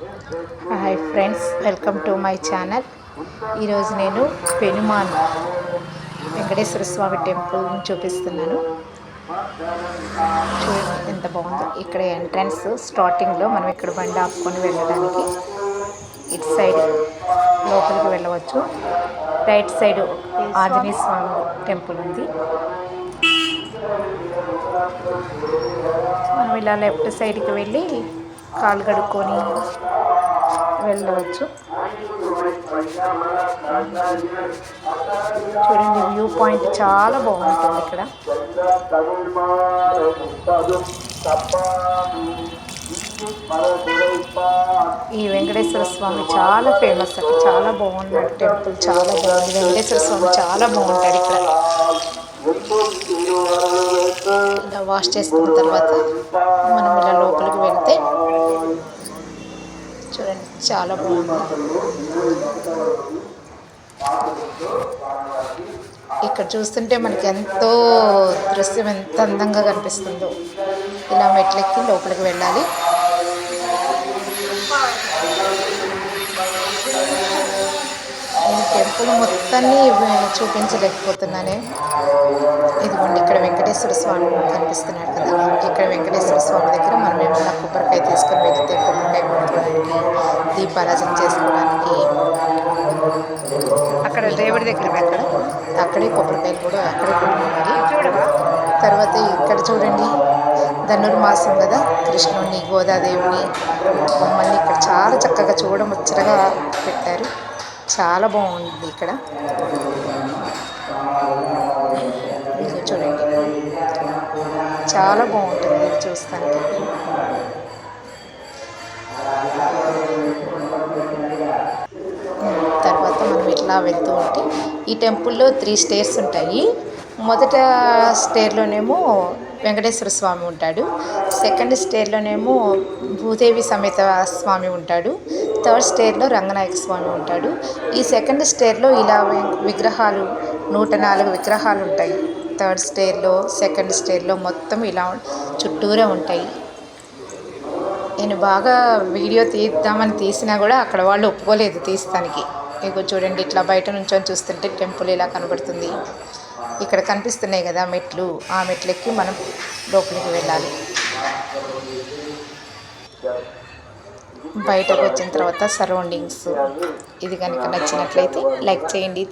Hi friends, welcome to my channel. ఈరోజు నేను పెనుమాన్ వెంకటేశ్వర స్వామి టెంపుల్ని చూపిస్తున్నాను. చూడండి ఎంత బాగుందో. ఇక్కడ ఎంట్రన్స్ స్టార్టింగ్లో మనం ఇక్కడ బండి ఆపుకొని వెళ్ళడానికి ఇటు సైడ్ లోపలికి వెళ్ళవచ్చు. రైట్ సైడ్ ఆంజనేయ స్వామి టెంపుల్ ఉంది. మనం ఇలా లెఫ్ట్ సైడ్కి వెళ్ళి కాలు కడుక్కొని వెళ్ళవచ్చు. చూడండి, వ్యూ పాయింట్ చాలా బాగుంటుంది ఇక్కడ. ఈ వెంకటేశ్వర స్వామి చాలా ఫేమస్ అక్కడ. చాలా బాగున్నాడు టెంపుల్, చాలా బాగుంది. వెంకటేశ్వర స్వామి చాలా బాగుంటాడు ఇక్కడ. ఇలా వాష్ చేసుకున్న తర్వాత మనం ఇలా లోపలికి వెళ్తే చూడండి చాలా బాగుంది. ఇక్కడ చూస్తుంటే మనకి ఎంతో దృశ్యం ఎంత అందంగా కనిపిస్తుందో. ఇలా మెట్లెక్కి లోపలికి వెళ్ళాలి. నేను టెంపుల్ మొత్తాన్ని చూపించలేకపోతున్నానే. ఇదిగోండి, ఇక్కడ వెంకటేశ్వర స్వామి కనిపిస్తున్నాడు కదా. ఇక్కడ వెంకటేశ్వర స్వామి దగ్గర మనం ఏమన్నా కొబ్బరికాయ తీసుకొని వెళితే కొబ్బరికాయ కొట్టుకోవడానికి, దీపారాధన చేసుకోవడానికి, అక్కడ దేవుడి దగ్గర అక్కడే కొబ్బరికాయలు కూడా అక్కడే కొట్టుకోవాలి. తర్వాత ఇక్కడ చూడండి, ధనుర్మాసం కదా, కృష్ణుడిని, గోదాదేవిని బొమ్మల్ని ఇక్కడ చాలా చక్కగా చూడముచ్చటగా పెట్టారు. చాలా బాగుంది ఇక్కడ. చూడండి చాలా బాగుంటుంది చూస్తానికి. తర్వాత మనం ఇట్లా వెళ్తూ ఉంటే ఈ టెంపుల్లో 3 స్టేర్స్ ఉంటాయి. మొదట స్టేర్లోనేమో వెంకటేశ్వర స్వామి ఉంటాడు. సెకండ్ స్టేర్లోనేమో భూదేవి సమేత స్వామి ఉంటాడు. థర్డ్ స్టేర్లో రంగనాయక స్వామి ఉంటాడు. ఈ సెకండ్ స్టేర్లో ఇలా విగ్రహాలు 104 విగ్రహాలు ఉంటాయి. థర్డ్ స్టేర్లో, సెకండ్ స్టేర్లో మొత్తం ఇలా చుట్టూరే ఉంటాయి. నేను బాగా వీడియో తీద్దామని తీసినా కూడా అక్కడ వాళ్ళు ఒప్పుకోలేదు తీస్తానికి. ఇగో చూడండి, ఇట్లా బయట నుంచొని చూస్తుంటే టెంపుల్ ఇలా కనబడుతుంది. ఇక్కడ కనిపిస్తున్నాయి కదా మెట్లు, ఆ మెట్లెక్కి మనం లోపలికి వెళ్ళాలి. బయటకు వచ్చిన తర్వాత సరౌండింగ్స్ ఇది కనుక నచ్చినట్లయితే లైక్ చేయండి.